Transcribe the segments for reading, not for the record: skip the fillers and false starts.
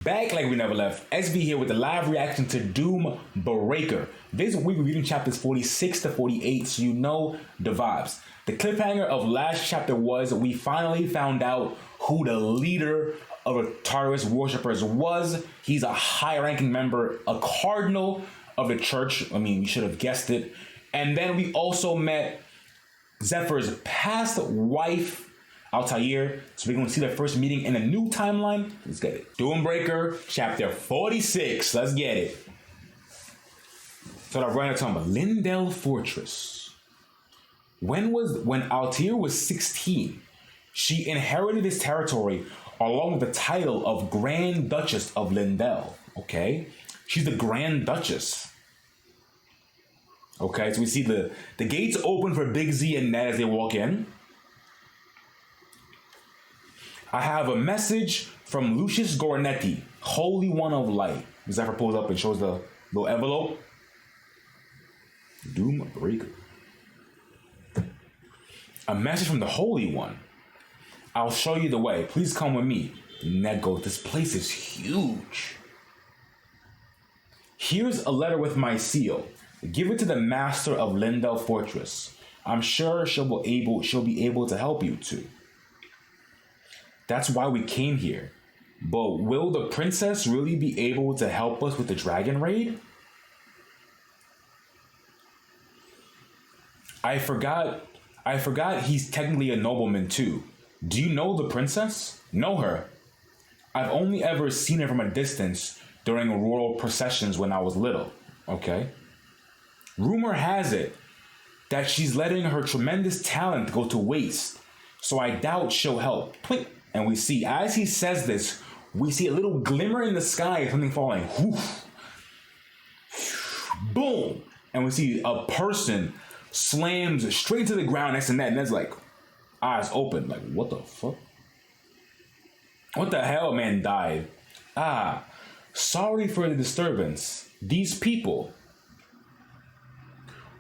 Back like we never left, SV here with the live reaction to Doom Breaker. This week we're reading chapters 46 to 48, so you know the vibes. The cliffhanger of last chapter was we finally found out who the leader of the Tartarus worshippers was. He's a high-ranking member, a cardinal of the church. I mean, you should have guessed it. And then we also met Zephyr's past wife, Altair. So we're going to see their first meeting in a new timeline. Let's get it. Doombreaker, chapter 46. Let's get it. So I'm right talking about Lindell Fortress. When Altair was 16, she inherited this territory along with the title of Grand Duchess of Lindell. Okay, she's the Grand Duchess. Okay, so we see the gates open for Big Z and Ned as they walk in. I have a message from Lucius Gornetti, Holy One of Light. Zephyr pulls up and shows the little envelope. Doombreaker. A message from the Holy One. I'll show you the way. Please come with me. Ned goes, this place is huge. Here's a letter with my seal. Give it to the master of Lindell Fortress. I'm sure she'll be able to help you too. That's why we came here. But will the princess really be able to help us with the dragon raid? I forgot he's technically a nobleman too. Do you know the princess? Know her? I've only ever seen her from a distance during royal processions when I was little. Okay. Rumor has it that she's letting her tremendous talent go to waste. So I doubt she'll help. Twink. And we see, as he says this, we see a little glimmer in the sky of something falling. Whoosh. Boom. And we see a person slams straight to the ground next to Ned. Ned's like, eyes open. Like, what the fuck? What the hell, man died? Sorry for the disturbance. These people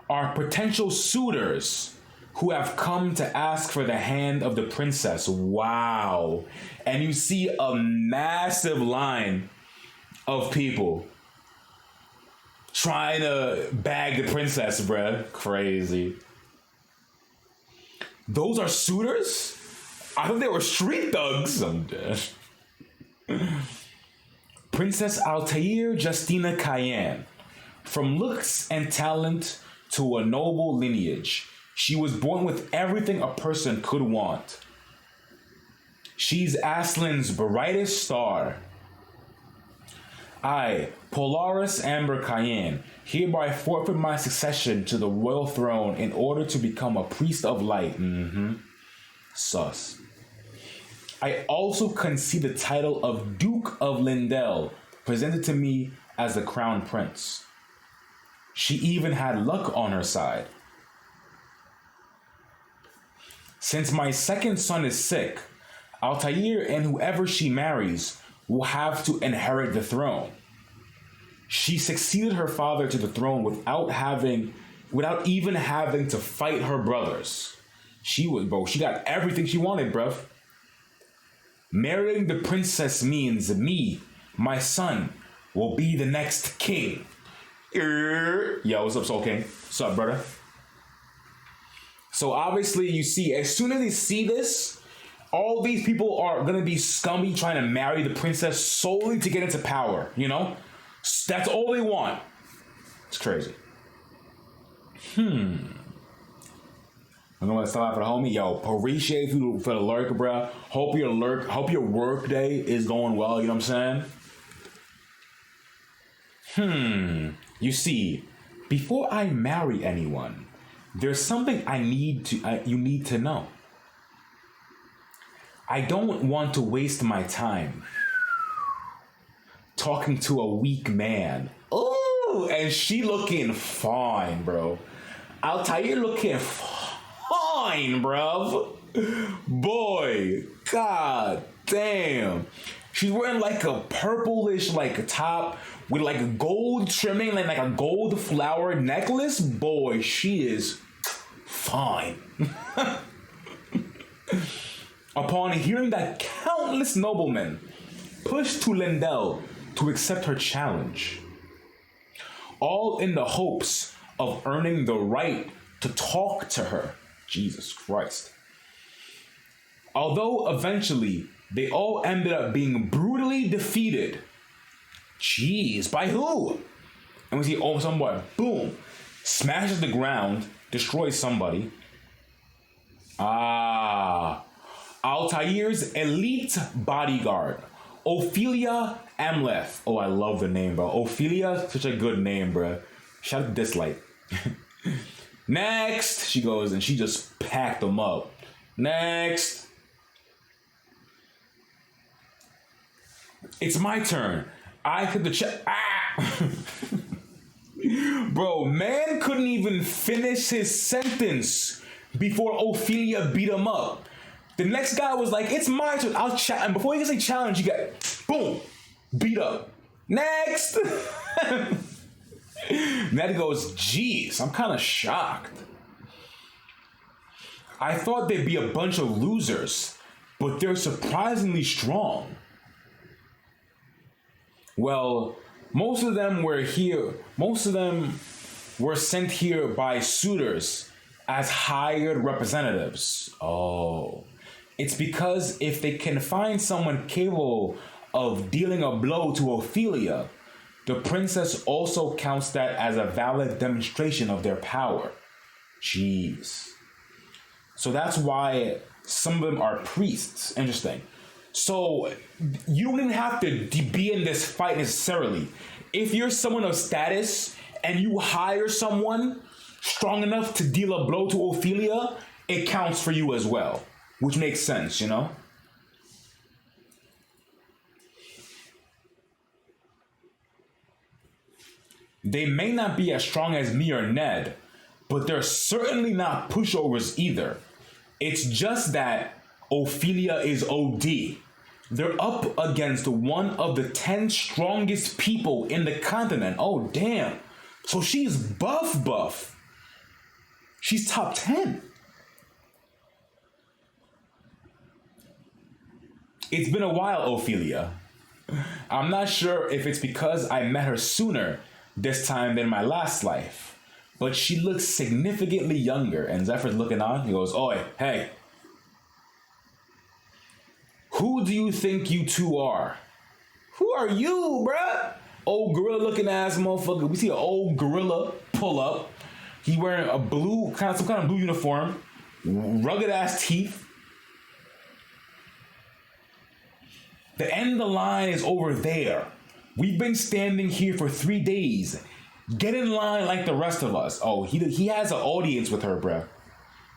are potential suitors who have come to ask for the hand of the princess. Wow. And you see a massive line of people trying to bag the princess, bruh. Crazy. Those are suitors? I thought they were street thugs. I'm dead. Princess Altair Justina Cayenne. From looks and talent to a noble lineage, she was born with everything a person could want. She's Aslan's brightest star. I, Polaris Amber Cayenne, hereby forfeit my succession to the royal throne in order to become a priest of light. Sus. I also concede the title of Duke of Lindell, presented to me as the crown prince. She even had luck on her side. Since my second son is sick, Altair and whoever she marries will have to inherit the throne. She succeeded her father to the throne without even having to fight her brothers. She got everything she wanted, bruv. Marrying the princess means me, my son, will be the next king. Yo, what's up, Soul King? What's up, brother? So obviously you see, as soon as they see this, all these people are going to be scummy trying to marry the princess solely to get into power, you know? That's all they want. It's crazy. I'm going to stop for the homie. Yo, appreciate you for the lurk, bro. Hope your work day is going well, you know what I'm saying? You see, before I marry anyone, there's something you need to know. I don't want to waste my time talking to a weak man. Oh, and she looking fine, bro. Altair looking fine, bro. Boy, god damn. She's wearing like a purplish like top with like a gold trimming, like a gold flower necklace. Boy, she is fine. Upon hearing that countless noblemen pushed to Lindell to accept her challenge, all in the hopes of earning the right to talk to her. Jesus Christ. Although eventually they all ended up being brutally defeated. Jeez, by who? And we see, oh, somebody, boom, smashes the ground, destroys somebody. Altair's elite bodyguard, Ophelia Amleth. Oh, I love the name, bro. Ophelia, such a good name, bro. Shout out to Dislike. Next, she goes, and she just packed them up. Next. It's my turn. I could the check. Bro, man couldn't even finish his sentence before Ophelia beat him up. The next guy was like, it's my turn. I'll chat. And before he can say challenge, you got boom, beat up. Next. Natty goes, geez, I'm kind of shocked. I thought they'd be a bunch of losers, but they're surprisingly strong. Well, most of them were sent here by suitors as hired representatives. Oh, it's because if they can find someone capable of dealing a blow to Ophelia, the princess also counts that as a valid demonstration of their power. Jeez. So that's why some of them are priests. Interesting. So you don't even have to be in this fight necessarily. If you're someone of status and you hire someone strong enough to deal a blow to Ophelia, it counts for you as well, which makes sense, you know? They may not be as strong as me or Ned, but they're certainly not pushovers either. It's just that Ophelia is OD. They're up against one of the 10 strongest people in the continent. Oh, damn. So she's buff. She's top 10. It's been a while, Ophelia. I'm not sure if it's because I met her sooner this time than my last life, but she looks significantly younger. And Zephyr's looking on. He goes, oi, hey. Who do you think you two are? Who are you, bruh? Old gorilla looking ass motherfucker. We see an old gorilla pull up. He wearing a blue, some kind of blue uniform, rugged ass teeth. The end of the line is over there. We've been standing here for 3 days. Get in line like the rest of us. Oh, he has an audience with her, bro.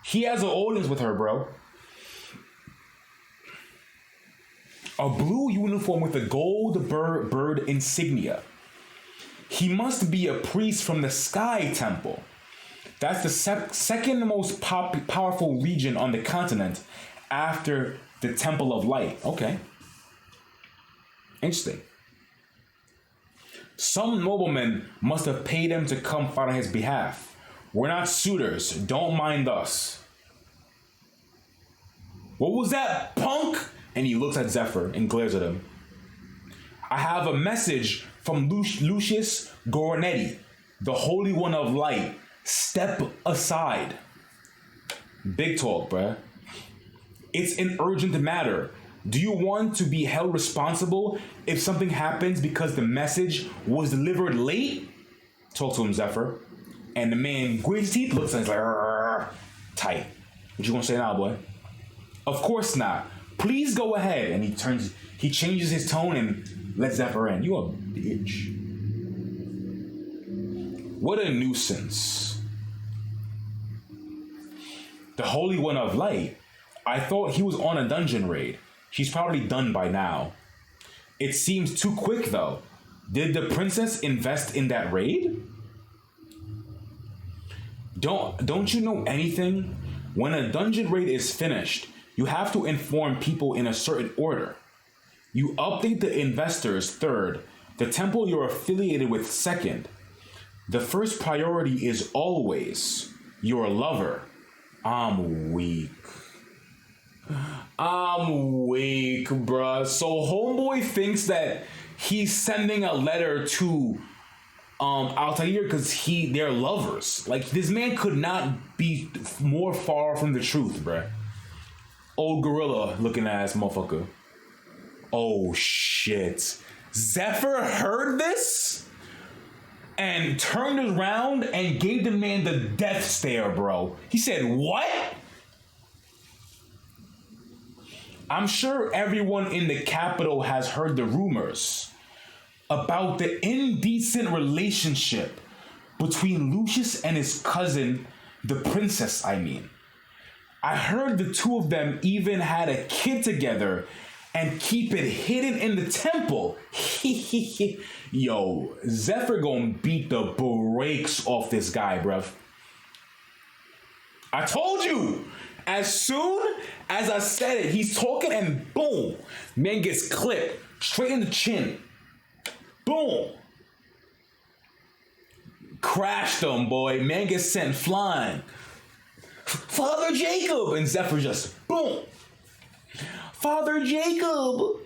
He has an audience with her, bro. A blue uniform with a gold bird insignia. He must be a priest from the Sky Temple. That's the second most powerful region on the continent after the Temple of Light. Okay. Interesting. Some nobleman must have paid him to come fight on his behalf. We're not suitors. Don't mind us. What was that, punk? And he looks at Zephyr and glares at him. I have a message from Lucius Goronetti, the Holy One of Light. Step aside. Big talk, bruh. It's an urgent matter. Do you want to be held responsible if something happens because the message was delivered late? Talk to him, Zephyr. And the man grits his teeth, looks and he's like, tight. What you gonna say now, boy? Of course not. Please go ahead. And he changes his tone and lets Zephyr in. You a bitch. What a nuisance. The Holy One of Light. I thought he was on a dungeon raid. She's probably done by now. It seems too quick, though. Did the princess invest in that raid? Don't you know anything? When a dungeon raid is finished, you have to inform people in a certain order. You update the investors third, the temple you're affiliated with second. The first priority is always your lover. I'm weak. I'm weak, bruh. So homeboy thinks that he's sending a letter to Altair because they're lovers. Like, this man could not be more far from the truth, bruh. Old gorilla looking ass motherfucker. Oh shit. Zephyr heard this and turned around and gave the man the death stare, bro. He said, "What?" I'm sure everyone in the capital has heard the rumors about the indecent relationship between Lucius and his cousin, the princess, I mean. I heard the two of them even had a kid together and keep it hidden in the temple. Yo, Zephyr gonna beat the brakes off this guy, bruv. I told you! As soon as I said it, he's talking and boom, man gets clipped straight in the chin. Boom. Crashed him, boy. Man gets sent flying. Father Jacob! And Zephyr just boom. Father Jacob!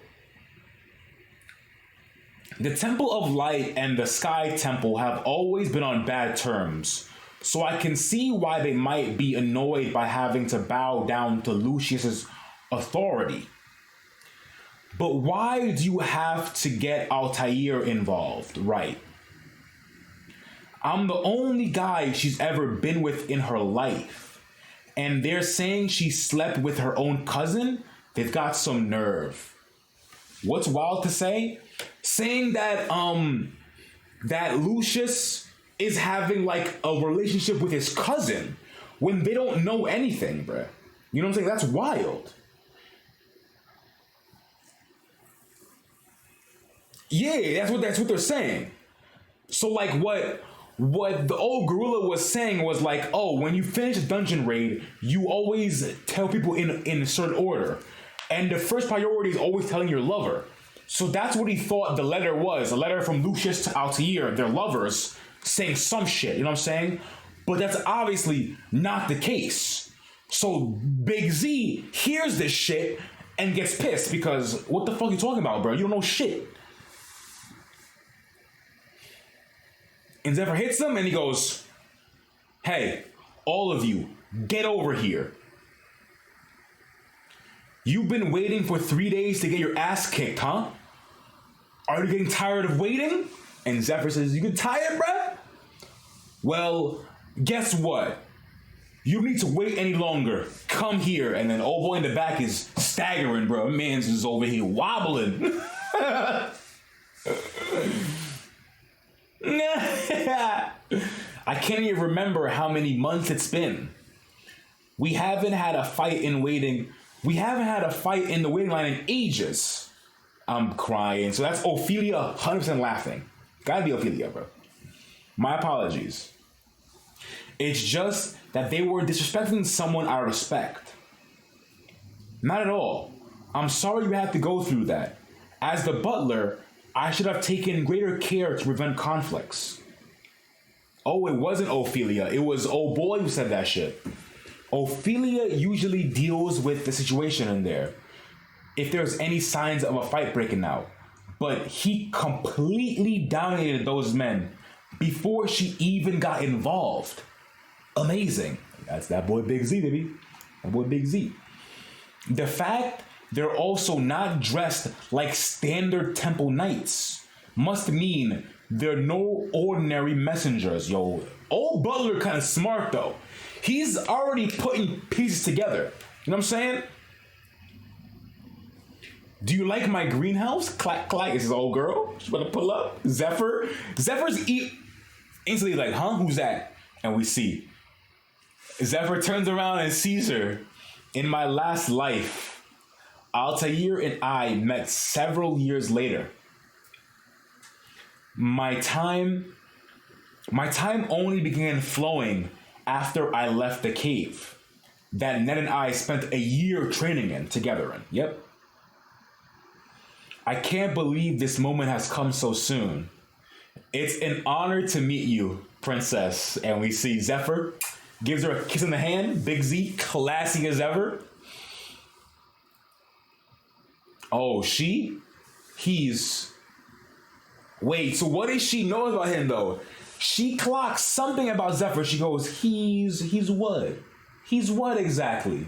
The Temple of Light and the Sky Temple have always been on bad terms. So I can see why they might be annoyed by having to bow down to Lucius's authority. But why do you have to get Altair involved, right? I'm the only guy she's ever been with in her life. And they're saying she slept with her own cousin? They've got some nerve. What's wild to say? Saying that that Lucius is having like a relationship with his cousin when they don't know anything, bruh. You know what I'm saying? That's wild. Yeah, that's what they're saying. So like what the old gorilla was saying was like, oh, when you finish a dungeon raid, you always tell people in a certain order. And the first priority is always telling your lover. So that's what he thought the letter was. A letter from Lucius to Altair, their lovers, saying some shit, you know what I'm saying? But that's obviously not the case. So Big Z hears this shit and gets pissed because what the fuck are you talking about, bro? You don't know shit. And Zephyr hits him and he goes, hey, all of you, get over here. You've been waiting for 3 days to get your ass kicked, huh? Are you getting tired of waiting? And Zephyr says, you get tired, bruh? Well, guess what? You don't need to wait any longer. Come here. And then old boy in the back is staggering, bro. Man's just over here wobbling. I can't even remember how many months it's been. We haven't had a fight in waiting. We haven't had a fight in the waiting line in ages. I'm crying. So that's Ophelia 100% laughing. Gotta be Ophelia, bro. My apologies. It's just that they were disrespecting someone I respect. Not at all. I'm sorry you had to go through that. As the butler, I should have taken greater care to prevent conflicts. Oh, it wasn't Ophelia. It was old boy who said that shit. Ophelia usually deals with the situation in there if there's any signs of a fight breaking out. But he completely dominated those men before she even got involved. Amazing. That's that boy Big Z, baby. That boy Big Z. The fact they're also not dressed like standard temple knights must mean they're no ordinary messengers, yo. Old Butler kind of smart, though. He's already putting pieces together. You know what I'm saying? Do you like my greenhouse? Clack, clack. This is old girl. She's about to pull up. Zephyr's instantly like, huh? Who's that? And we see. Zephyr turns around and sees her. In my last life, Altair and I met several years later. My time only began flowing after I left the cave that Ned and I spent a year training in together in. Yep. I can't believe this moment has come so soon. It's an honor to meet you, princess. And we see Zephyr gives her a kiss in the hand. Big Z, classy as ever. Oh, he's, wait, so what does she know about him though? She clocks something about Zephyr. She goes, he's what? He's what exactly?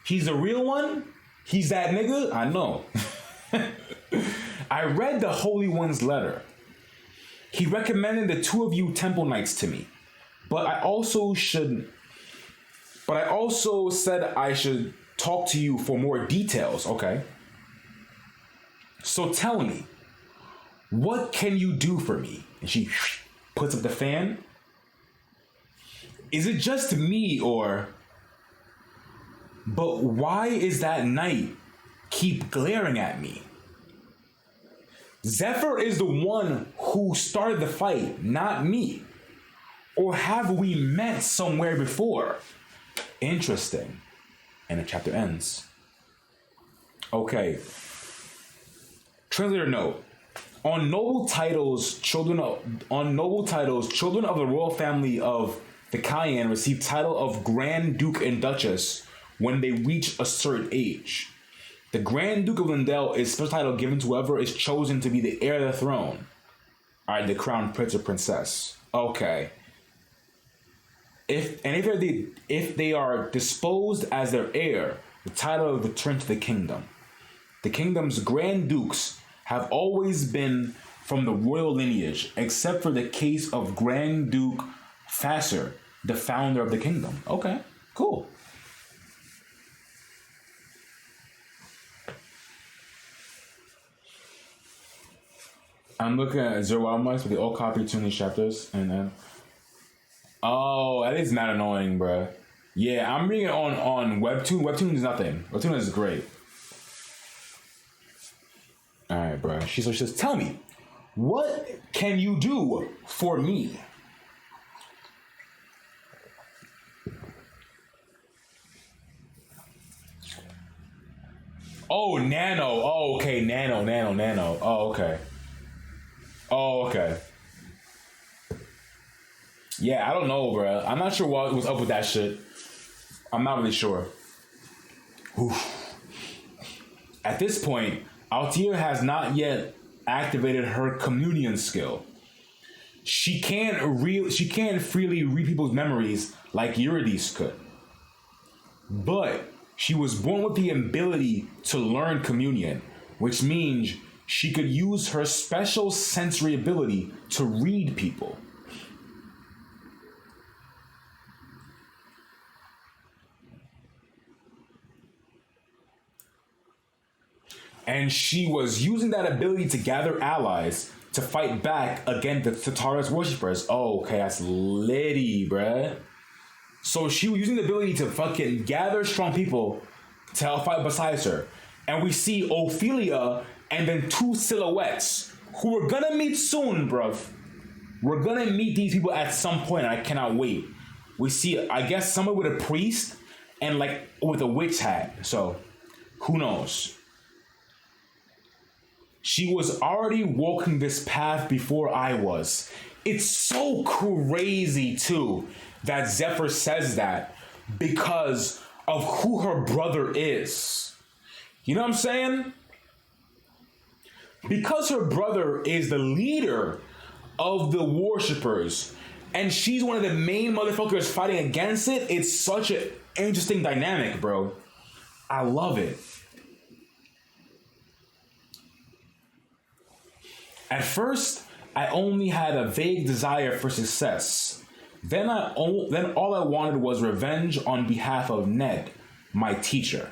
He's a real one? He's that nigga? I know. I read the Holy One's letter. He recommended the two of you temple knights to me. But I also said I should talk to you for more details, okay? So tell me, what can you do for me? And she puts up the fan. Is it just me but why is that knight keep glaring at me? Zephyr is the one who started the fight, not me. Or have we met somewhere before? Interesting. And the chapter ends. Okay. Translator note. On noble titles, children of the royal family of the Cayenne receive title of Grand Duke and Duchess when they reach a certain age. The Grand Duke of Lindell is a special title given to whoever is chosen to be the heir of the throne. Alright, the crown prince or princess. Okay. If they are disposed as their heir, the title will return to the kingdom. The kingdom's Grand Dukes have always been from the royal lineage, except for the case of Grand Duke Fasser, the founder of the kingdom. Okay, cool. I'm looking at Zero Wild Mice, but they all copy too many chapters, and then oh, that is not annoying, bruh. Yeah, I'm reading it on Webtoon. Webtoon is nothing. Webtoon is great. All right, bruh. She says, tell me, what can you do for me? Oh, Nano. Oh, okay. Nano. Oh, okay. Oh, okay. Yeah, I don't know, bro. I'm not sure what was up with that shit. I'm not really sure. Oof. At this point, Altair has not yet activated her communion skill. She can't freely read people's memories like Eurydice could. But she was born with the ability to learn communion, which means she could use her special sensory ability to read people. And she was using that ability to gather allies to fight back against the Tatara's worshippers. Oh, okay, that's litty, bruh. So she was using the ability to fucking gather strong people to help fight besides her. And we see Ophelia and then two silhouettes who we're gonna meet soon, bruv. We're gonna meet these people at some point. I cannot wait. We see, I guess, someone with a priest and like with a witch hat. So who knows? She was already walking this path before I was. It's so crazy too that Zephyr says that because of who her brother is. You know what I'm saying? Because her brother is the leader of the worshippers and she's one of the main motherfuckers fighting against it, it's such an interesting dynamic, bro. I love it. At first, I only had a vague desire for success. Then all I wanted was revenge on behalf of Ned, my teacher.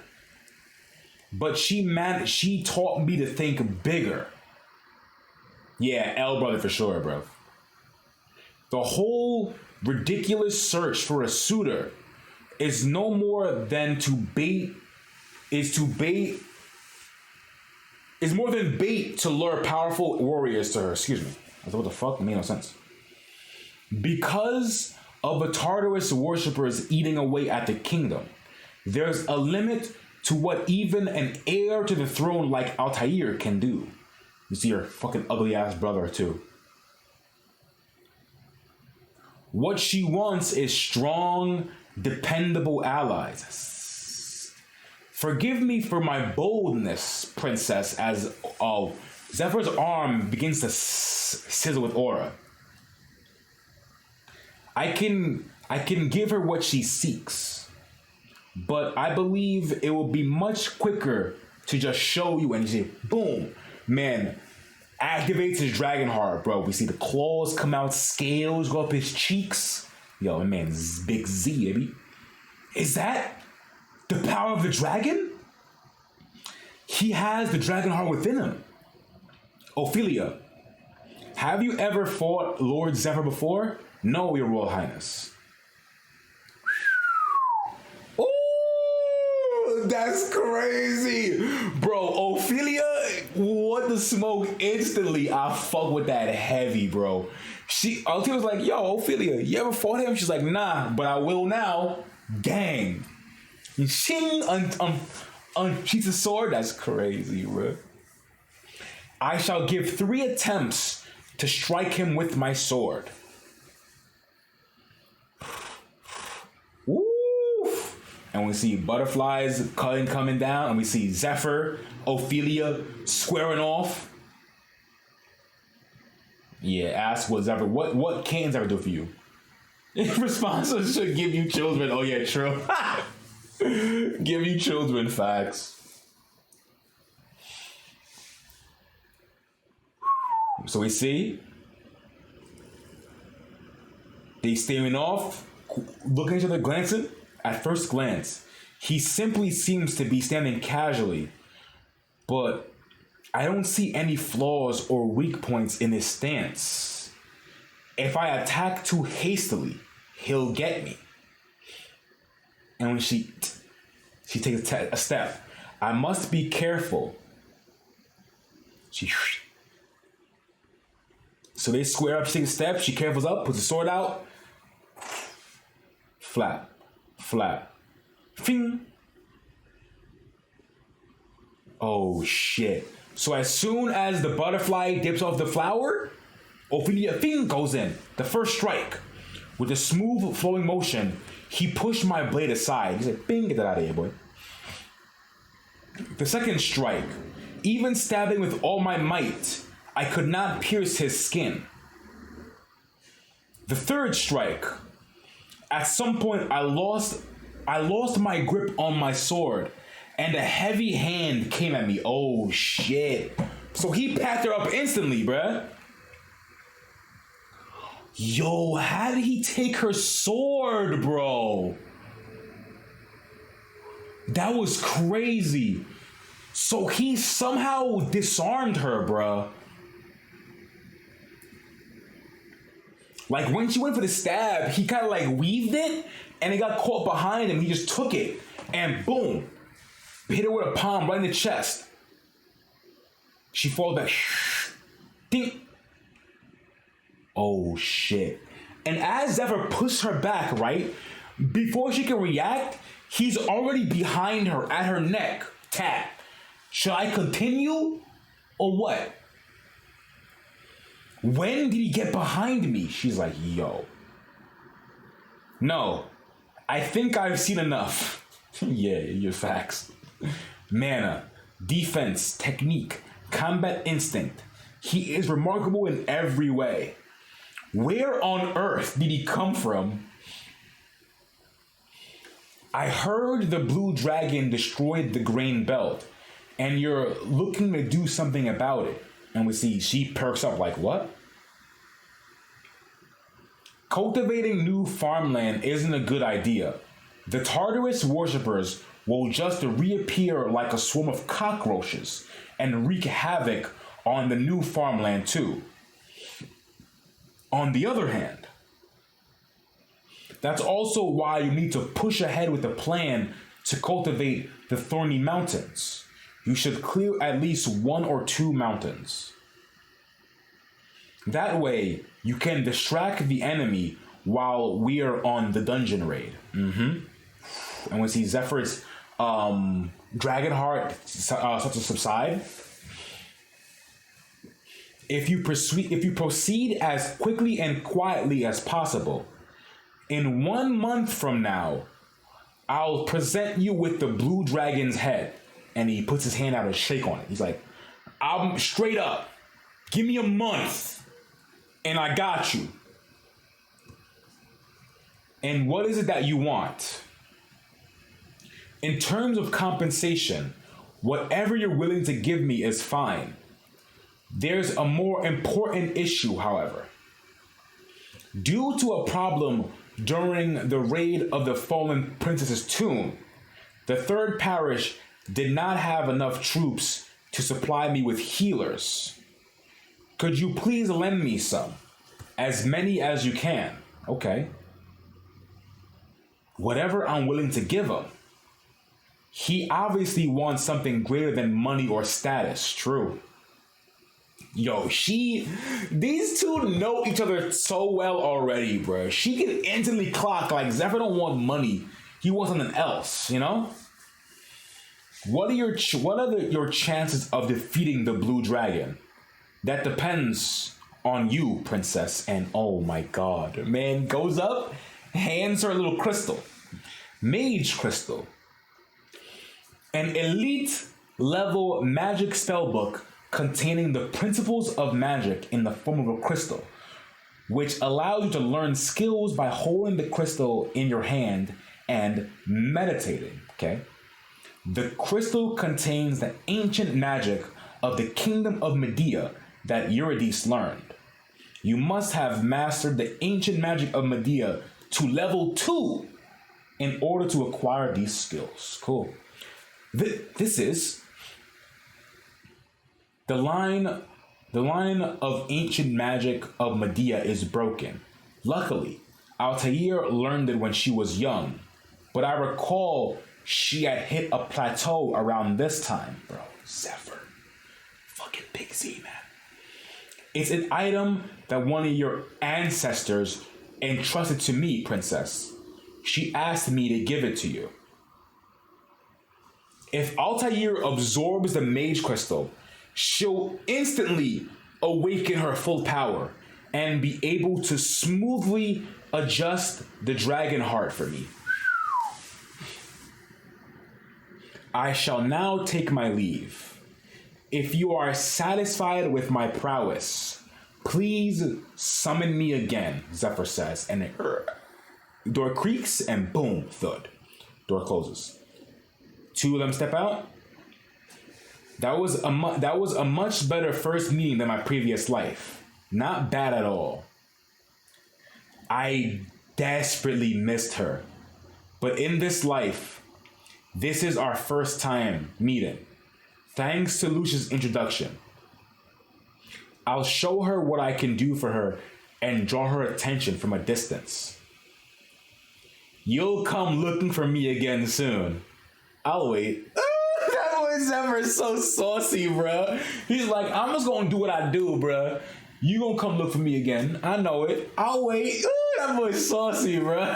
But she taught me to think bigger. Yeah, L brother for sure, bro. The whole ridiculous search for a suitor is no more than is more than bait to lure powerful warriors to her. Excuse me. I thought, what the fuck? It made no sense. Because of the Tartarus worshippers eating away at the kingdom, there's a limit to what even an heir to the throne like Altair can do. You see her fucking ugly ass brother too. What she wants is strong, dependable allies. Forgive me for my boldness, princess, as Zephyr's arm begins to sizzle with aura. I can give her what she seeks, but I believe it will be much quicker to just show you and say, boom, man, activates his dragon heart, bro. We see the claws come out, scales go up his cheeks. Yo, man, Big Z, baby. Is that the power of the dragon? He has the dragon heart within him. Ophelia, have you ever fought Lord Zephyr before? No, Your Royal Highness. Ooh, that's crazy. Bro, Ophelia, what the smoke instantly. I fuck with that heavy, bro. Ophelia was like, yo, Ophelia, you ever fought him? She's like, nah, but I will now. Dang. Shing, she's a sword. That's crazy, bro. I shall give 3 attempts to strike him with my sword. And we see butterflies coming down, and we see Zephyr, Ophelia squaring off. Yeah, ask what Zephyr, what can Zephyr do for you? In response, I should give you children. Oh yeah, true. Give you children, facts. So we see they staring off, looking at each other, glancing. At first glance, he simply seems to be standing casually, but I don't see any flaws or weak points in his stance. If I attack too hastily, he'll get me. And when she takes a step, I must be careful. So they square up, she takes a step, she careful's up, puts the sword out, flap. Flat. Fing. Oh shit. So as soon as the butterfly dips off the flower, Ophelia Fing goes in. The first strike. With a smooth flowing motion, he pushed my blade aside. He's like, bing, get that out of here, boy. The second strike. Even stabbing with all my might, I could not pierce his skin. The third strike. At some point, I lost my grip on my sword, and a heavy hand came at me. Oh, shit. So he packed her up instantly, bruh. Yo, how did he take her sword, bro? That was crazy. So he somehow disarmed her, bruh. Like, when she went for the stab, he kind of like weaved it, and it got caught behind him. He just took it, and boom, hit her with a palm right in the chest. She falls back. Ding. Oh, shit. And as Zephyr pushed her back, right, before she can react, he's already behind her, at her neck. Tap. Should I continue, or what? When did he get behind me? She's like, yo. No, I think I've seen enough. Yeah, your facts. Mana, defense, technique, combat instinct. He is remarkable in every way. Where on earth did he come from? I heard the blue dragon destroyed the grain belt, and you're looking to do something about it. And we see she perks up like, what? Cultivating new farmland isn't a good idea. The Tartarus worshippers will just reappear like a swarm of cockroaches and wreak havoc on the new farmland too. On the other hand, that's also why you need to push ahead with a plan to cultivate the Thorny Mountains. You should clear at least 1 or 2 mountains. That way, you can distract the enemy while we are on the dungeon raid. And we see Zephyr's dragon heart start to subside. If you proceed as quickly and quietly as possible, in 1 month from now, I'll present you with the blue dragon's head. And he puts his hand out and shake on it. He's like, I'm straight up. Give me a month and I got you. And what is it that you want? In terms of compensation, whatever you're willing to give me is fine. There's a more important issue, however. Due to a problem during the raid of the fallen princess's tomb, the third parish did not have enough troops to supply me with healers. Could you please lend me some? As many as you can. Okay. Whatever I'm willing to give him. He obviously wants something greater than money or status. True. Yo, these two know each other so well already, bro. She can instantly clock, like, Zephyr don't want money. He wants something else, you know? What are your chances of defeating the blue dragon? That depends on you, princess. And oh my god, man goes up, hands her a little crystal. Mage crystal. An elite level magic spellbook containing the principles of magic in the form of a crystal, which allows you to learn skills by holding the crystal in your hand and meditating, okay? The crystal contains the ancient magic of the kingdom of Medea that Eurydice learned. You must have mastered the ancient magic of Medea to level 2 in order to acquire these skills. Cool. This is the line of ancient magic of Medea is broken. Luckily, Altair learned it when she was young, but I recall she had hit a plateau around this time. Bro, Zephyr. Fucking Big Z, man. It's an item that one of your ancestors entrusted to me, princess. She asked me to give it to you. If Altair absorbs the mage crystal, she'll instantly awaken her full power and be able to smoothly adjust the dragon heart for me. I shall now take my leave. If you are satisfied with my prowess, please summon me again, Zephyr says, and door creaks and boom, thud. Door closes. Two of them step out. That was a much better first meeting than my previous life. Not bad at all. I desperately missed her. But in this life, this is our first time meeting. Thanks to Lucia's introduction. I'll show her what I can do for her and draw her attention from a distance. You'll come looking for me again soon. I'll wait. That boy's ever so saucy, bro. He's like, I'm just gonna do what I do, bro. You gonna come look for me again. I know it. I'll wait. Ooh, that boy's saucy, bro.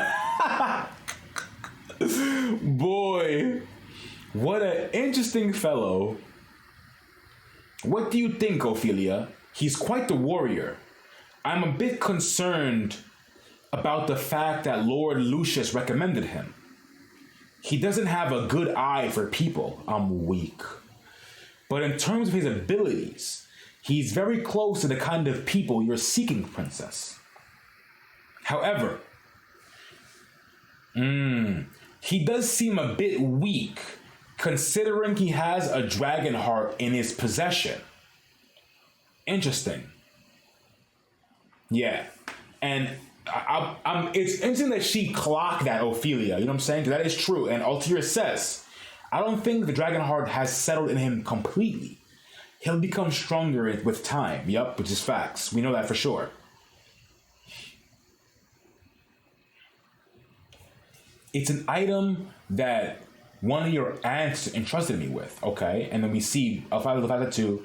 Boy, what an interesting fellow. What do you think, Ophelia? He's quite the warrior. I'm a bit concerned about the fact that Lord Lucius recommended him. He doesn't have a good eye for people. I'm weak. But in terms of his abilities, he's very close to the kind of people you're seeking, princess. However, he does seem a bit weak, considering he has a dragon heart in his possession. Interesting. Yeah. And it's interesting that she clocked that, Ophelia. You know what I'm saying? 'Cause that is true. And Altair says, I don't think the dragon heart has settled in him completely. He'll become stronger with time. Yup, which is facts. We know that for sure. It's an item that one of your aunts entrusted me with, okay? And then we see, if I look at to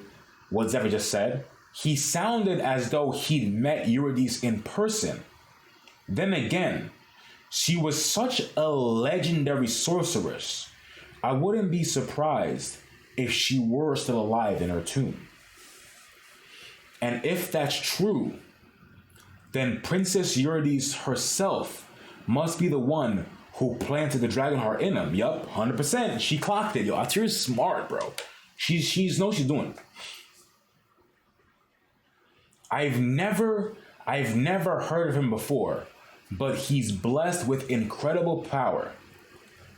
what Zephyr just said, he sounded as though he'd met Eurydice in person. Then again, she was such a legendary sorceress. I wouldn't be surprised if she were still alive in her tomb. And if that's true, then Princess Eurydice herself must be the one who planted the dragon heart in him. Yup, 100%. She clocked it. Yo, Altier's smart, bro. She's knows she's doing. I've never heard of him before, but he's blessed with incredible power.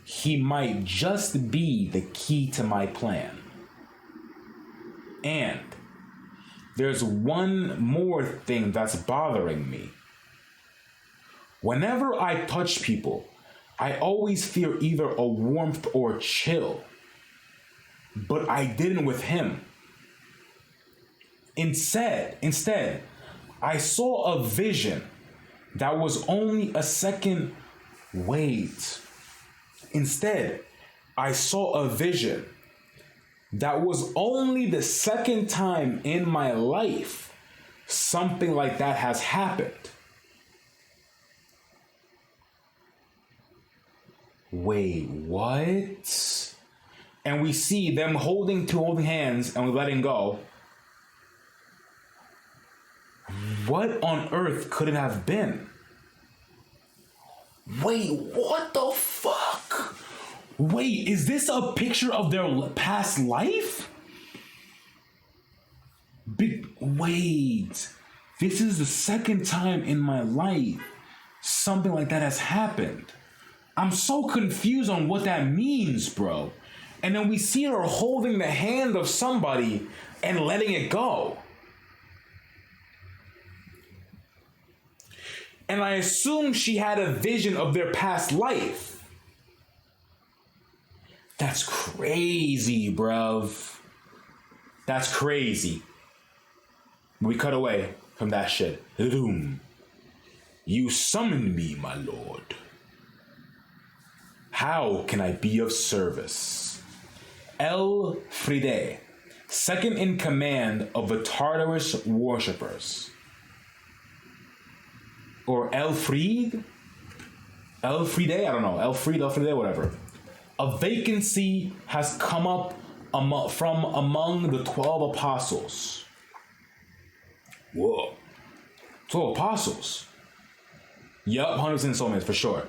He might just be the key to my plan. And there's one more thing that's bothering me. Whenever I touch people, I always feel either a warmth or chill. But I didn't with him. Instead, I saw a vision that was only a second. Wait. Instead, I saw a vision that was only the second time in my life something like that has happened. Wait, what? And we see them holding hands and letting go. What on earth could it have been? Wait, what the fuck? Wait, is this a picture of their past life? Wait, this is the second time in my life something like that has happened. I'm so confused on what that means, bro. And then we see her holding the hand of somebody and letting it go. And I assume she had a vision of their past life. That's crazy, bruv. That's crazy. We cut away from that shit. You summoned me, my lord. How can I be of service? El Fride, second in command of the Tartarus worshippers. Or Elfriede, I don't know, Elfriede, whatever. A vacancy has come up from among the 12 apostles. Whoa, 12 apostles. Yup, 100% soulmates for sure.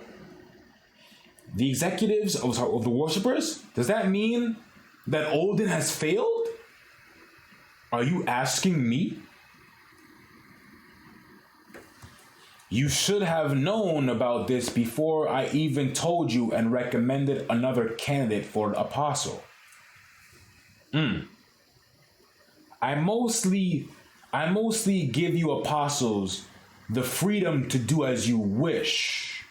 The executives of the worshippers? Does that mean that Odin has failed? Are you asking me? You should have known about this before I even told you and recommended another candidate for apostle. I mostly give you apostles the freedom to do as you wish,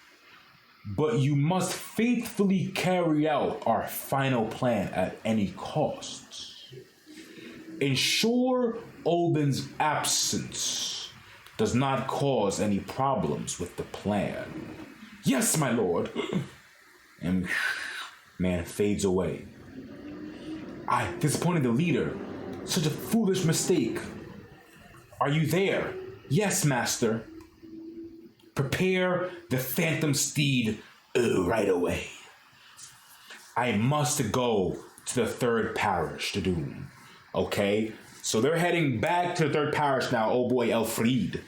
but you must faithfully carry out our final plan at any cost. Ensure Odin's absence does not cause any problems with the plan. Yes, my lord. And man fades away. I disappointed the leader. Such a foolish mistake. Are you there? Yes, master. Prepare the phantom steed right away. I must go to the third parish to doom. Okay? So they're heading back to the third parish now. Oh boy, Elfriede.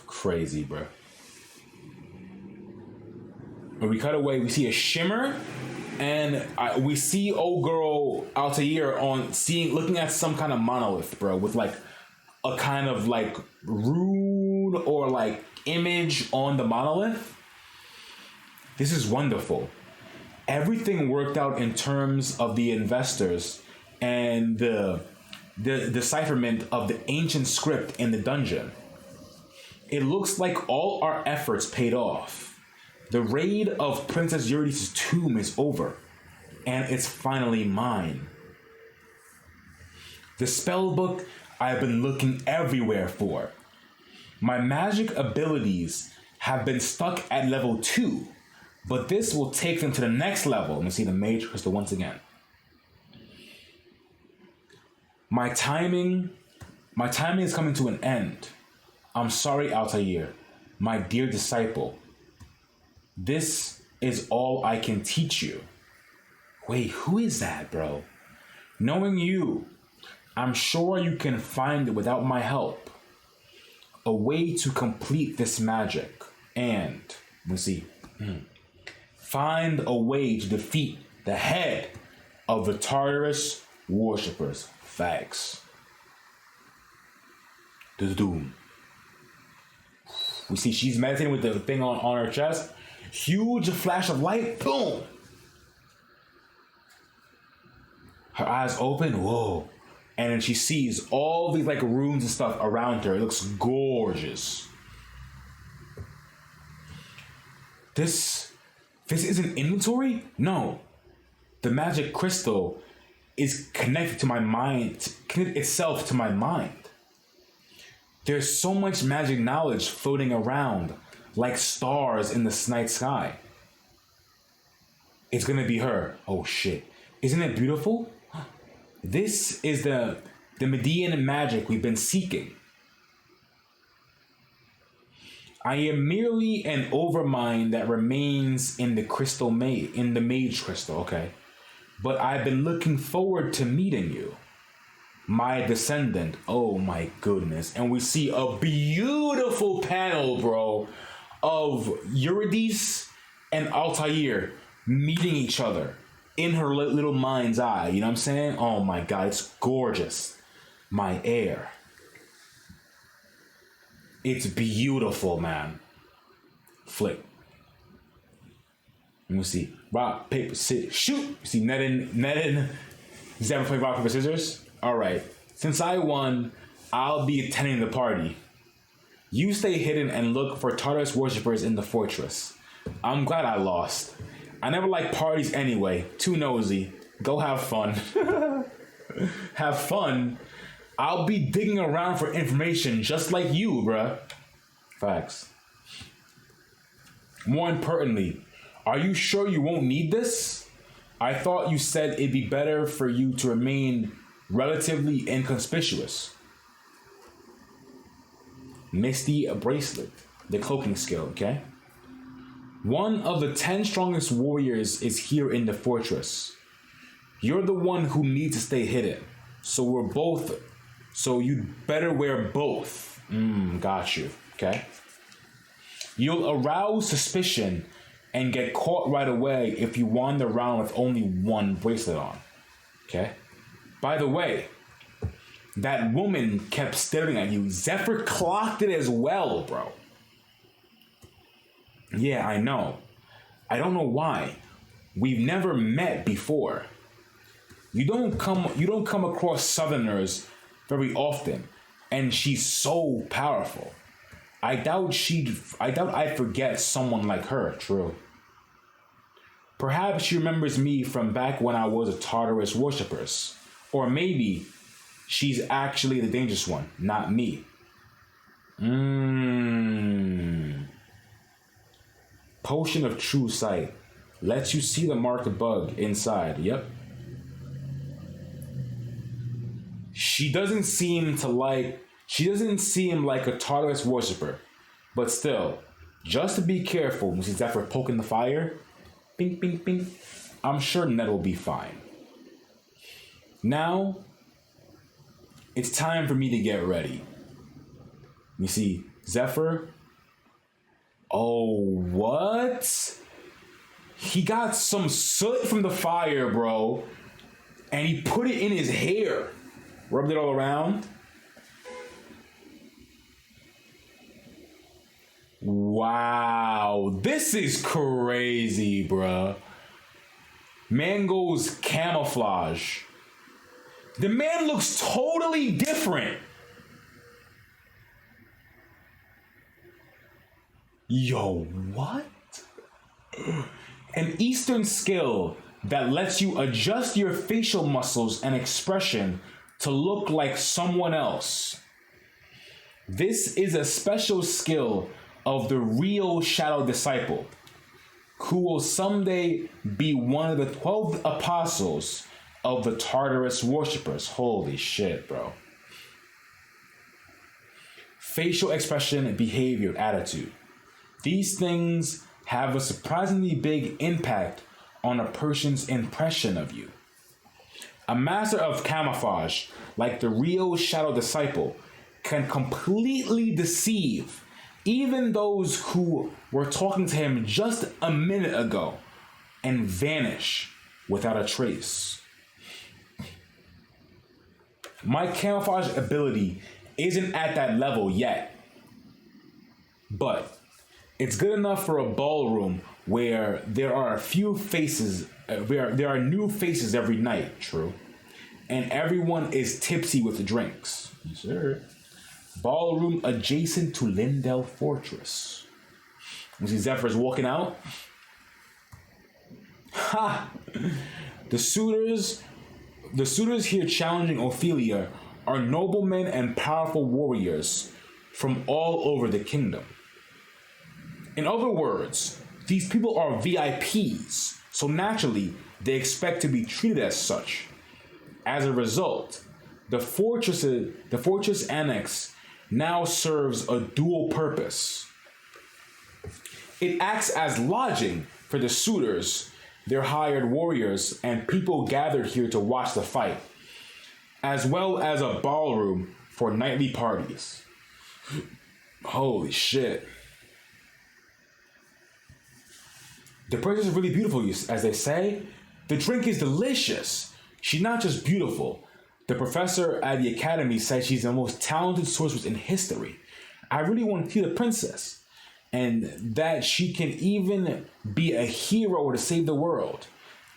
Crazy, bro. When we cut away, we see a shimmer, and we see old girl Altair looking at some kind of monolith, bro, with like a kind of like rune or like image on the monolith. This is wonderful. Everything worked out in terms of the investors and the decipherment of the ancient script in the dungeon. It looks like all our efforts paid off. The raid of Princess Eurydice's tomb is over, and it's finally mine. The spellbook I've been looking everywhere for. My magic abilities have been stuck at level 2, but this will take them to the next level. Let me see the mage crystal once again. My timing is coming to an end. I'm sorry, Altair, my dear disciple. This is all I can teach you. Wait, who is that, bro? Knowing you, I'm sure you can find it without my help. a way to complete this magic. And, let's see, find a way to defeat the head of the Tartarus worshippers. Facts. The doom. We see she's meditating with the thing on her chest. Huge flash of light. Boom. Her eyes open. Whoa. And then she sees all these like runes and stuff around her. It looks gorgeous. This isn't inventory? No. The magic crystal is connected to my mind, connected itself to my mind. There's so much magic knowledge floating around like stars in the night sky. It's gonna be her. Oh shit. Isn't it beautiful? This is the Median magic we've been seeking. I am merely an overmind that remains in the crystal in the mage crystal, okay? But I've been looking forward to meeting you, my descendant. Oh my goodness. And we see a beautiful panel, bro, of Eurydice and Altair meeting each other in her little mind's eye. You know what I'm saying? Oh my God, it's gorgeous. My heir. It's beautiful, man. Flick. Let me see. Rock, paper, scissors, shoot. You see, Ned Zephyr play rock, paper, scissors. All right. Since I won, I'll be attending the party. You stay hidden and look for Tartarus worshippers in the fortress. I'm glad I lost. I never like parties anyway. Too nosy. Go have fun. Have fun? I'll be digging around for information just like you, bruh. Facts. More importantly, are you sure you won't need this? I thought you said it'd be better for you to remain relatively inconspicuous. Misty bracelet, the cloaking skill, okay? One of the 10 strongest warriors is here in the fortress. You're the one who needs to stay hidden. So you'd better wear both. Got you, okay? You'll arouse suspicion and get caught right away if you wander around with only one bracelet on, okay? By the way, that woman kept staring at you. Zephyr clocked it as well, bro. Yeah, I know. I don't know why. We've never met before. You don't come across Southerners very often, and she's so powerful. I doubt I'd forget someone like her. True. Perhaps she remembers me from back when I was a Tartarus worshippers. Or maybe she's actually the dangerous one, not me. Potion of True Sight. Lets you see the marked bug inside. Yep. She doesn't seem like a Tartarus worshipper. But still, just to be careful, when she's after poking the fire, bing, bing, bing, I'm sure Ned will be fine. Now, it's time for me to get ready. You see, Zephyr. Oh, what? He got some soot from the fire, bro. And he put it in his hair. Rubbed it all around. Wow. This is crazy, bro. Man goes camouflage. The man looks totally different. Yo, what? An Eastern skill that lets you adjust your facial muscles and expression to look like someone else. This is a special skill of the real Shadow Disciple, who will someday be one of the 12 apostles of the Tartarus worshippers. Holy shit, bro. Facial expression, behavior, attitude. These things have a surprisingly big impact on a person's impression of you. A master of camouflage, like the real Shadow Disciple, can completely deceive even those who were talking to him just a minute ago and vanish without a trace. My camouflage ability isn't at that level yet, but it's good enough for a ballroom where there are a few faces, where there are new faces every night, true, and everyone is tipsy with drinks. Yes, sir. Ballroom adjacent to Lindell Fortress. You see Zephyr's walking out. Ha! The suitors here challenging Ophelia are noblemen and powerful warriors from all over the kingdom. In other words, these people are VIPs, so naturally they expect to be treated as such. As a result, the fortress annex now serves a dual purpose. It acts as lodging for the suitors, their hired warriors, and people gathered here to watch the fight, as well as a ballroom for nightly parties. Holy shit. The princess is really beautiful, as they say. The drink is delicious. She's not just beautiful. The professor at the academy says she's the most talented sorceress in history. I really want to see the princess, and that she can even be a hero to save the world.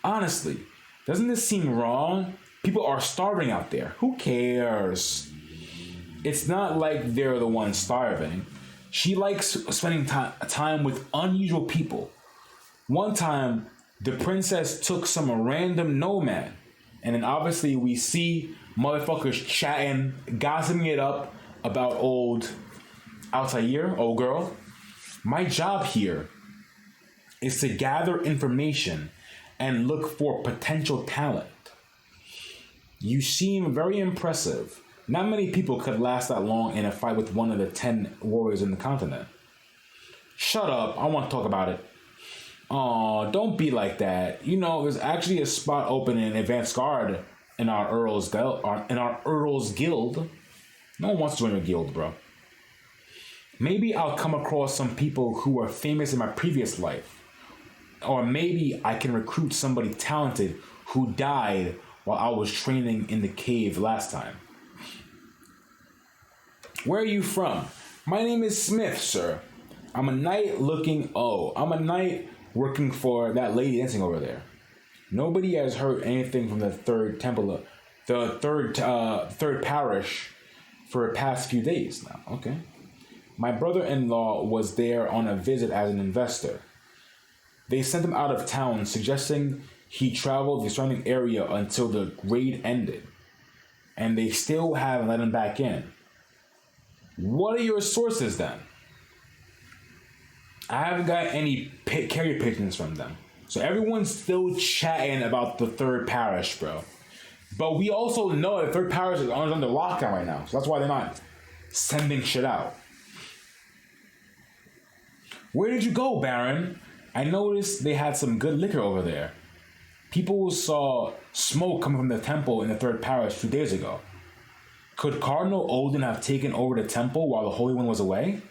Honestly, doesn't this seem wrong? People are starving out there. Who cares? It's not like they're the ones starving. She likes spending time with unusual people. One time, the princess took some random nomad, and then obviously we see motherfuckers chatting, gossiping it up about old Altair, old girl. My job here is to gather information and look for potential talent. You seem very impressive. Not many people could last that long in a fight with one of the 10 warriors in the continent. Shut up, I want to talk about it. Oh, don't be like that. You know, there's actually a spot open in Advanced Guard in our Earl's Guild. No one wants to join your guild, bro. Maybe I'll come across some people who were famous in my previous life. Or maybe I can recruit somebody talented who died while I was training in the cave last time. Where are you from? My name is Smith, sir. I'm a knight working for that lady dancing over there. Nobody has heard anything from the third parish for the past few days now. Okay. My brother-in-law was there on a visit as an investor. They sent him out of town, suggesting he traveled the surrounding area until the raid ended, and they still haven't let him back in. What are your sources then? I haven't got any carrier pigeons from them. So everyone's still chatting about the third parish, bro. But we also know the third parish is under lockdown right now. So that's why they're not sending shit out. Where did you go, Baron? I noticed they had some good liquor over there. People saw smoke coming from the temple in the third parish 2 days ago. Could Cardinal Olden have taken over the temple while the Holy One was away?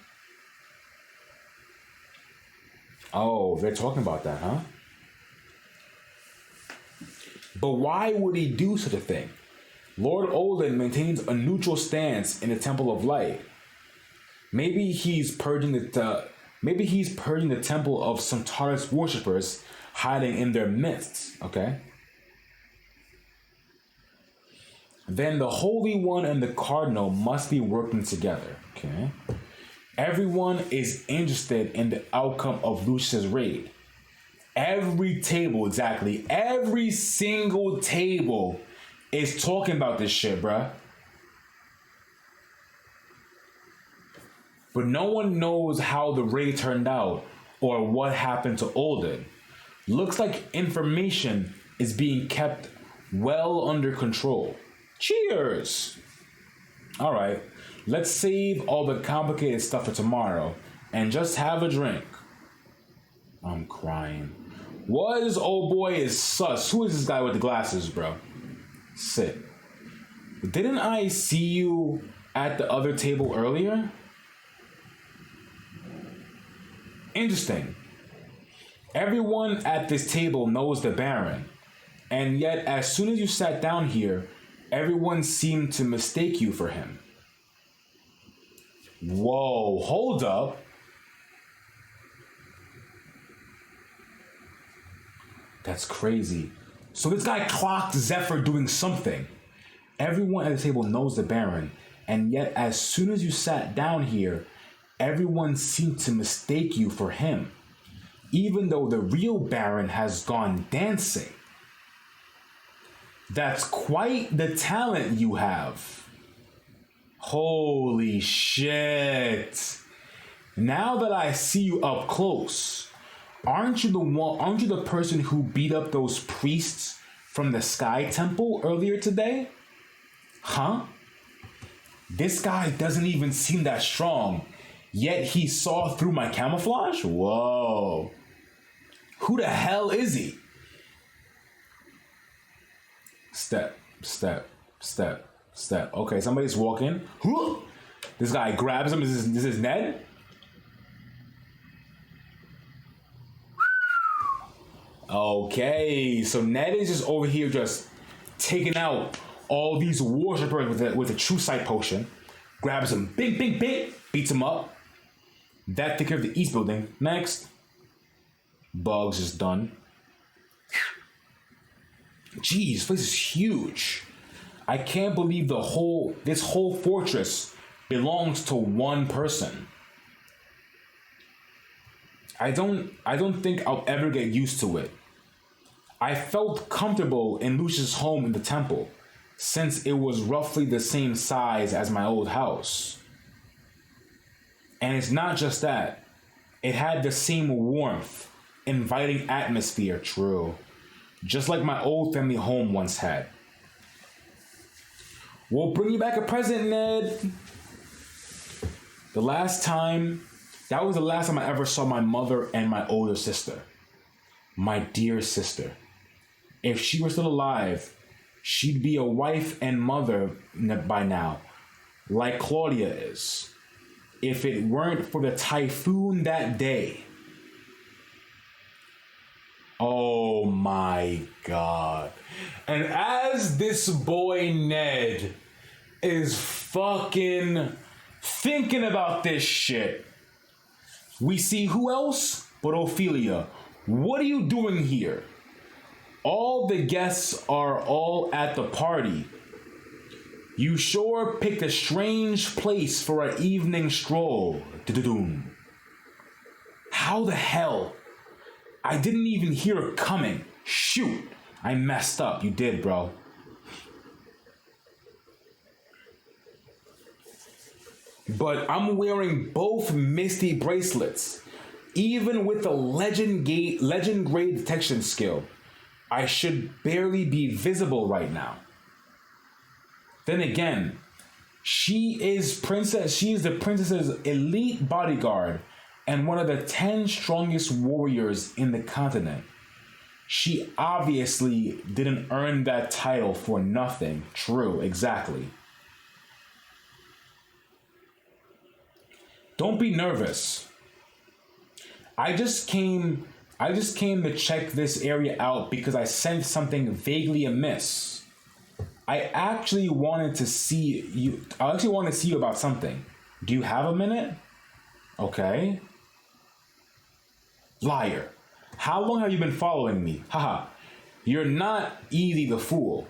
Oh, they're talking about that, huh? But why would he do such a thing? Lord Olden maintains a neutral stance in the Temple of Light. Maybe he's purging the temple of some Taurus worshippers hiding in their midst, okay? Then the Holy One and the Cardinal must be working together, okay? Everyone is interested in the outcome of Lucius' raid. Every single table is talking about this shit, bruh. But no one knows how the raid turned out or what happened to Olden. Looks like information is being kept well under control. Cheers! Alright, let's save all the complicated stuff for tomorrow and just have a drink. I'm crying. What? This old boy is sus. Who is this guy with the glasses, bro? Sit. Didn't I see you at the other table earlier? Interesting. Everyone at this table knows the Baron, and yet as soon as you sat down here, everyone seemed to mistake you for him. Whoa, hold up. That's crazy. So this guy clocked Zephyr doing something. Everyone at the table knows the Baron, and yet as soon as you sat down here, everyone seemed to mistake you for him, even though the real Baron has gone dancing. That's quite the talent you have. Holy shit. Now that I see you up close, aren't you the person who beat up those priests from the Sky Temple earlier today? Huh? This guy doesn't even seem that strong, yet he saw through my camouflage? Whoa. Who the hell is he? Step, step, step, step. Okay, somebody's walking. This guy grabs him. This is Ned? Okay, so Ned is just over here just taking out all these worshippers with a true sight potion. Grabs him, bing, bing, bing, beats him up. That took care of the East building. Next. Bugs is done. Jeez, this place is huge. I can't believe this whole fortress belongs to one person. I don't think I'll ever get used to it. I felt comfortable in Lucius' home in the temple, since it was roughly the same size as my old house. And it's not just that. It had the same warmth, inviting atmosphere, true. Just like my old family home once had. We'll bring you back a present, Ned. That was the last time I ever saw my mother and my older sister. My dear sister. If she were still alive, she'd be a wife and mother by now, like Claudia is. If it weren't for the typhoon that day. Oh my God. And as this boy Ned is fucking thinking about this shit, we see who else but Ophelia. What are you doing here? All the guests are all at the party. You sure picked a strange place for an evening stroll. Du-du-dum. How the hell? I didn't even hear it coming. Shoot, I messed up. You did, bro. But I'm wearing both Misty bracelets. Even with the legend grade detection skill, I should barely be visible right now. Then again, she is the princess's elite bodyguard and one of the 10 strongest warriors in the continent. She obviously didn't earn that title for nothing. True, exactly. Don't be nervous. I just came to check this area out because I sensed something vaguely amiss. I actually wanted to see you about something. Do you have a minute? Okay. Liar. How long have you been following me? Haha. You're not easy to fool.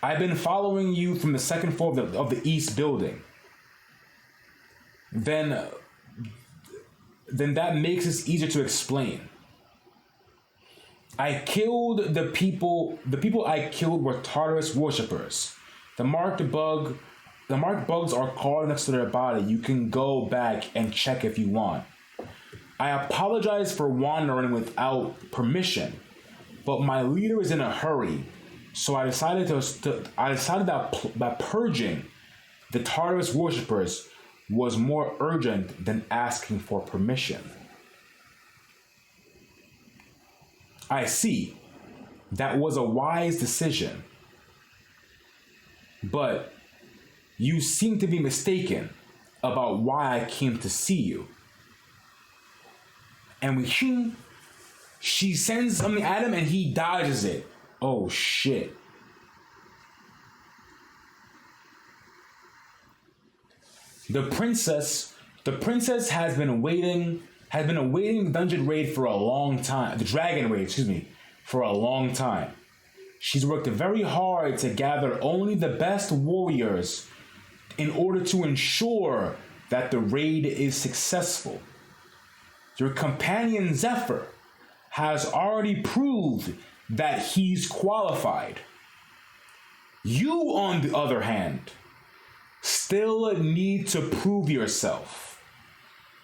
I've been following you from the second floor of the East building. Then that makes it easier to explain. I killed the people I killed were Tartarus worshippers. The marked bugs are carved next to their body. You can go back and check if you want. I apologize for wandering without permission, but my leader is in a hurry, so I decided that purging the Tartarus worshippers was more urgent than asking for permission. I see. That was a wise decision. But You seem to be mistaken about why I came to see you. And she sends something at him and he dodges it. Oh shit. The princess has been awaiting the dungeon raid for a long time. The dragon raid, for a long time. She's worked very hard to gather only the best warriors in order to ensure that the raid is successful. Your companion Zephyr has already proved that he's qualified. You, on the other hand, still need to prove yourself.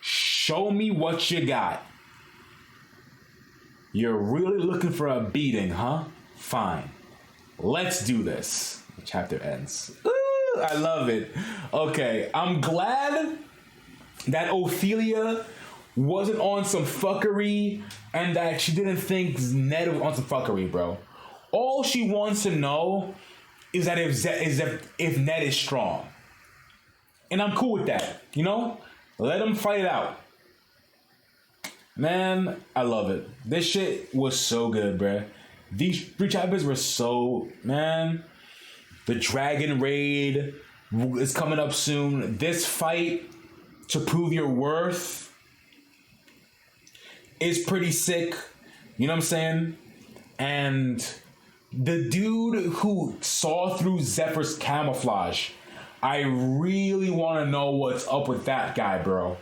Show me what you got. You're really looking for a beating, huh? Fine. Let's do this. The chapter ends. Ooh, I love it. Okay, I'm glad that Ophelia wasn't on some fuckery and that she didn't think Ned was on some fuckery, bro. All she wants to know is that if Ned is strong. And I'm cool with that, you know? Let him fight it out. Man, I love it. This shit was so good, bruh. These 3 chapters were so, man. The dragon raid is coming up soon. This fight to prove your worth is pretty sick. You know what I'm saying? And the dude who saw through Zephyr's camouflage, I really want to know what's up with that guy, bro.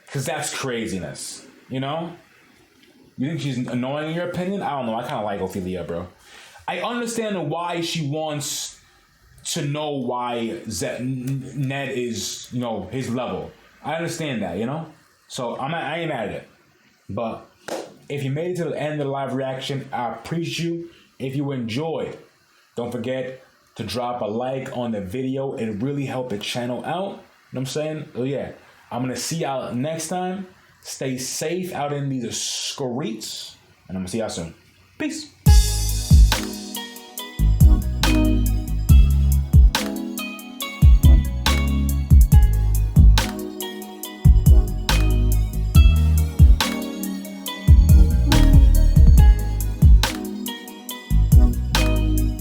Because that's craziness, you know? You think she's annoying in your opinion? I don't know. I kind of like Ophelia, bro. I understand why she wants to know why Ned is, you know, his level. I understand that, you know? So I ain't mad at it. But if you made it to the end of the live reaction, I appreciate you. If you enjoyed, don't forget to drop a like on the video. It really helped the channel out. You know what I'm saying? So yeah, I'm going to see y'all next time. Stay safe out in these streets. And I'm going to see y'all soon. Peace.